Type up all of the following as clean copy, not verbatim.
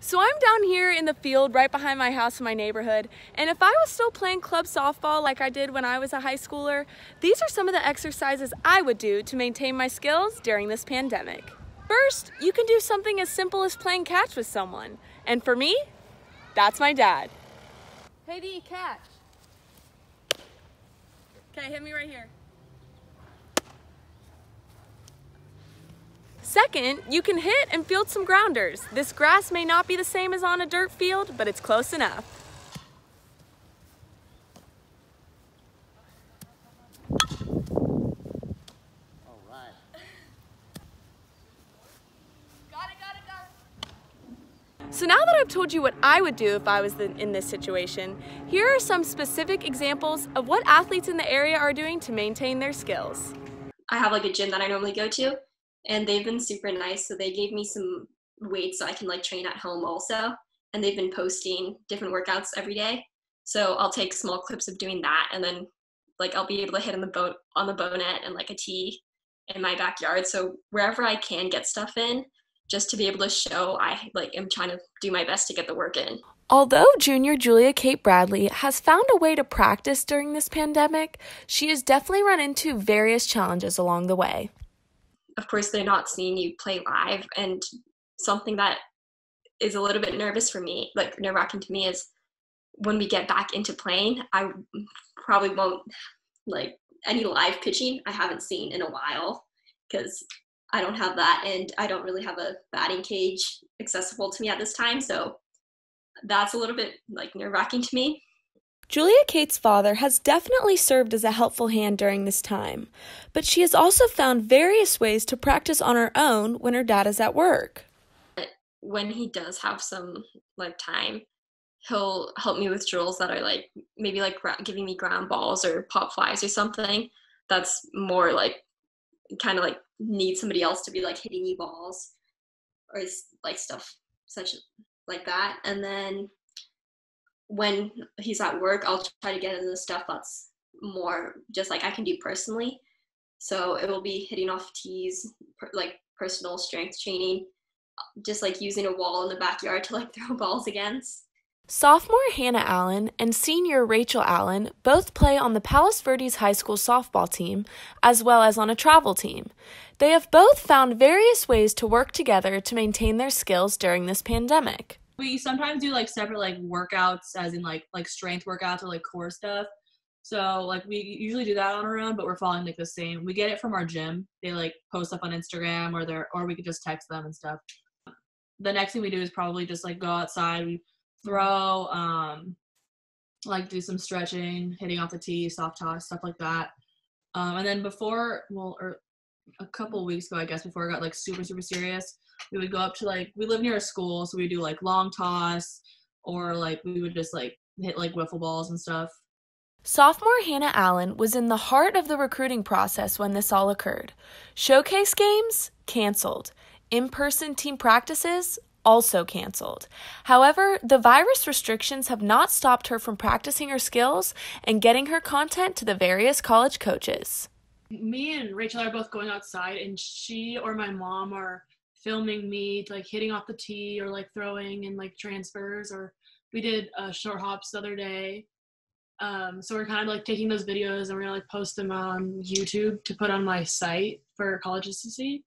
So I'm down here in the field right behind my house in my neighborhood, and if I was still playing club softball like I did when I was a high schooler, these are some of the exercises I would do to maintain my skills during this pandemic. First, you can do something as simple as playing catch with someone, and for me, that's my dad. Hey D, catch. Okay, hit me right here. Second, you can hit and field some grounders. This grass may not be the same as on a dirt field, but it's close enough. All right. Got it. So now that I've told you what I would do if I was in this situation, here are some specific examples of what athletes in the area are doing to maintain their skills. I have like a gym that I normally go to, and they've been super nice. So they gave me some weights so I can like train at home also. And they've been posting different workouts every day. So I'll take small clips of doing that, and then like I'll be able to hit on the bow net and like a tee in my backyard. So wherever I can get stuff in, just to be able to show I like am trying to do my best to get the work in. Although junior Julia Kate Bradley has found a way to practice during this pandemic, she has definitely run into various challenges along the way. Of course, they're not seeing you play live, and something that is a little bit nerve-wracking to me is when we get back into playing, I probably won't like any live pitching I haven't seen in a while because I don't have that, and I don't really have a batting cage accessible to me at this time, so that's a little bit like nerve-wracking to me. Julia Kate's father has definitely served as a helpful hand during this time, but she has also found various ways to practice on her own when her dad is at work. When he does have some like time, he'll help me with drills that are like maybe like giving me ground balls or pop flies or something. That's more like kind of like need somebody else to be like hitting you balls or like stuff such like that. And then when he's at work, I'll try to get into the stuff that's more just like I can do personally. So it will be hitting off tees, like personal strength training, just like using a wall in the backyard to like throw balls against. Sophomore Hannah Allen and senior Rachel Allen both play on the Palos Verdes High School softball team, as well as on a travel team. They have both found various ways to work together to maintain their skills during this pandemic. We sometimes do like separate like workouts, as in like strength workouts or like core stuff. So like we usually do that on our own, but we're following like the same. We get it from our gym. They like post up on Instagram or we could just text them and stuff. The next thing we do is probably just like go outside. We throw, like do some stretching, hitting off the tee, soft toss, stuff like that. And then or a couple of weeks ago, I guess, before it got like super, super serious, we would go up to like, we live near a school, so we do like long toss, or like we would just like hit like wiffle balls and stuff. Sophomore Hannah Allen was in the heart of the recruiting process when this all occurred. Showcase games? Canceled. In-person team practices? Also canceled. However, the virus restrictions have not stopped her from practicing her skills and getting her content to the various college coaches. Me and Rachel are both going outside, and she or my mom are filming me like hitting off the tee or like throwing and like transfers, or we did short hops the other day. So we're kind of like taking those videos and we're gonna like post them on YouTube to put on my site for colleges to see.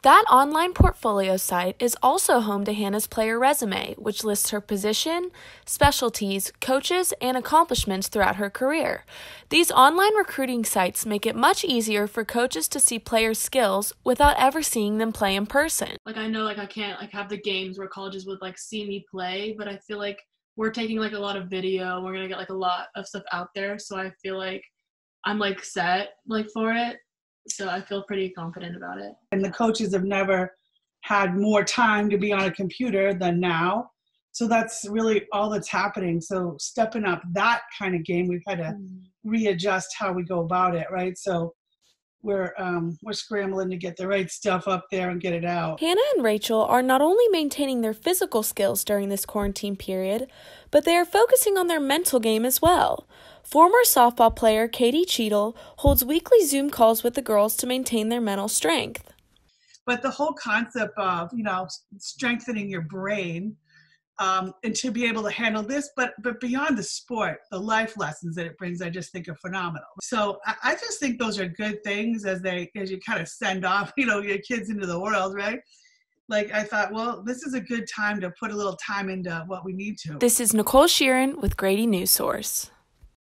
That online portfolio site is also home to Hannah's player resume, which lists her position, specialties, coaches, and accomplishments throughout her career. These online recruiting sites make it much easier for coaches to see players' skills without ever seeing them play in person. Like I know like I can't like have the games where colleges would like see me play, but I feel like we're taking like a lot of video. We're gonna get like a lot of stuff out there, so I feel like I'm like set like for it. So I feel pretty confident about it. And the coaches have never had more time to be on a computer than now. So that's really all that's happening. So stepping up that kind of game, we've had to readjust how we go about it, right? So we're scrambling to get the right stuff up there and get it out. Hannah and Rachel are not only maintaining their physical skills during this quarantine period, but they are focusing on their mental game as well. Former softball player Katie Cheadle holds weekly Zoom calls with the girls to maintain their mental strength. But the whole concept of, strengthening your brain and to be able to handle this, but beyond the sport, the life lessons that it brings, I just think are phenomenal. So I just think those are good things as you kind of send off, your kids into the world, right? Like I thought, well, this is a good time to put a little time into what we need to. This is Nicole Sheeran with Grady News Source.